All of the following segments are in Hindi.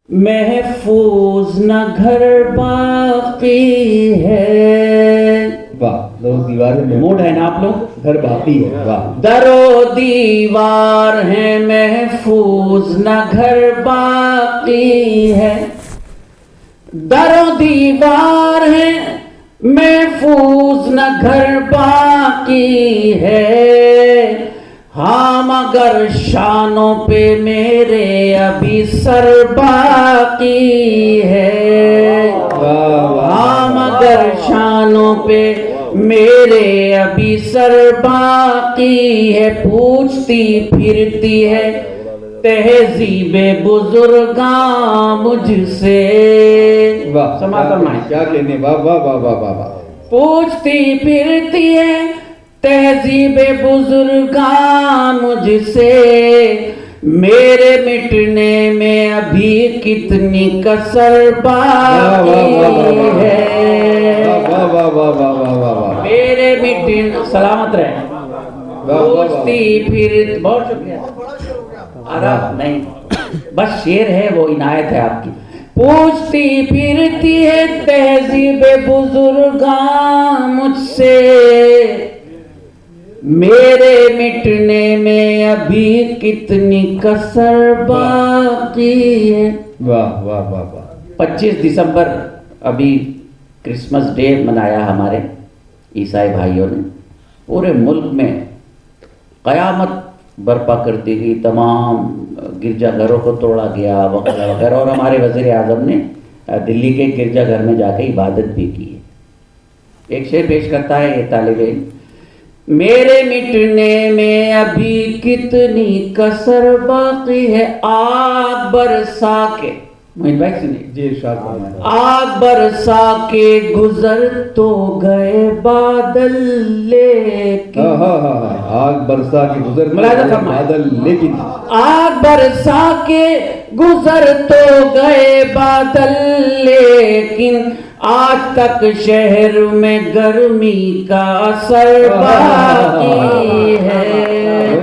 महफूज न घर बाकी है। वाह, दो दीवार में मूड है ना आप लोग? घर बाकी है। वाह, दरो दीवार है महफूज न घर बाकी है। दरो दीवार है महफूज न घर बाकी है। हाँ मगर शानों पे मेरे अभी सर बाकी है। हाँ मगर शानों पे मेरे अभी सर बाकी है। पूछती फिरती है तहजीबे बुजुर्गा मुझसे। वाह, समापन में क्या कहने। वाह वाह वाह वाह वाह वाह। पूछती फिरती है तहजीबे बुजुर्गा मुझसे। मेरे मिटने में अभी कितनी कसर बाकी है। वाह वाह वाह वाह वाह वाह वाह। मेरे मिटने सलामत रहे। पूछती फिर बहुत शुक्रिया। आराम नहीं, बस शेर है वो इनायत है आपकी। पूछती फिरती है तहजीबे बुजुर्गा मुझसे। मेरे मिटने में अभी कितनी कसर बाकी है। वाह वाह वाह वाह। 25 दिसंबर अभी क्रिसमस डे मनाया हमारे ईसाई भाइयों ने। पूरे मुल्क में क़यामत बर्पा कर दी गई, तमाम गिरजाघरों को तोड़ा गया वगैरह वगैरह। और हमारे वज़ीर आज़म ने दिल्ली के गिरजाघर में जाके इबादत भी की है। एक शेर पेश करता है ये तालिबे इल्म। मेरे मिटने में अभी कितनी कसर बाकी है। आग बरसा के, मोहिन भाई सुनिए जी, इरशाद फरमाएं। आग बरसा के गुजर तो गए बादल लेकिन। आग बरसा के गुजर मुलाहिज़ा फरमाएं। बादल लेकिन। आग बरसा के गुजर तो गए बादल लेकिन। आज तक शहर में गर्मी का असर बाकी है।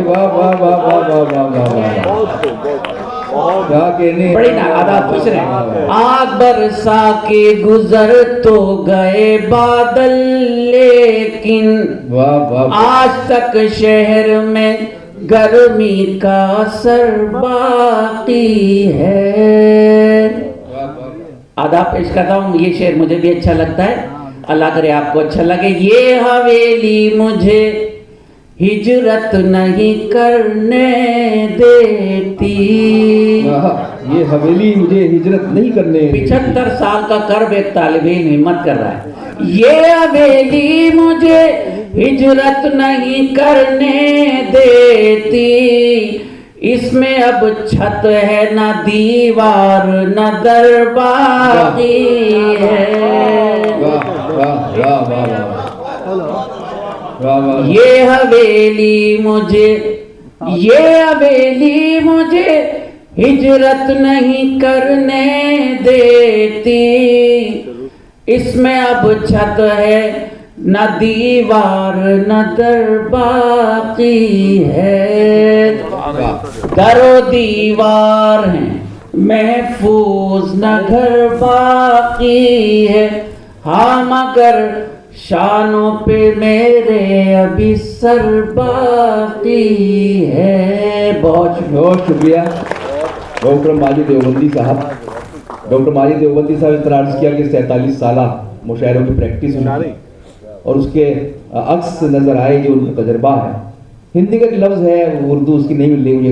वाह वाह वाह वाह वाह वाह वाह वाह। क्या कहने। बड़ी ना आधा पूछ रहे हैं। आग बरसा के गुजर तो गए बादल लेकिन। वाह वाह। आज तक शहर में गर्मी का असर बाकी है। आधा पेश करता हूँ। ये शेर मुझे भी अच्छा लगता है, अल्लाह करे आपको अच्छा लगे। ये हवेली मुझे हिजरत नहीं करने देती। ये हवेली मुझे हिजरत नहीं करने। 75 साल का कर्ब एक तालिबे इल्म हिम्मत कर रहा है। ये हवेली मुझे हिजरत नहीं करने देती। इसमें अब छत है न दीवार न दर बाकी है। ये हवेली मुझे हिजरत नहीं करने देती। इसमें अब छत है न दीवार न दर बाकी है। दरो दीवार है महफूज न घर बाकी है। हाँ मगर शानों पे मेरे अभी सर बाकी है। बहुत बहुत शुक्रिया डॉक्टर माजिद देवबंदी साहब। डॉक्टर माजिद देवबंदी साहब इस तरह अर्ज किया कि 47 साल मुशायरों की प्रैक्टिस हुई और उसके अक्स नज़र आए जो उनका तजर्बा है। हिंदी का एक लफ्ज़ है, उर्दू उसकी नहीं मिल रही मुझे।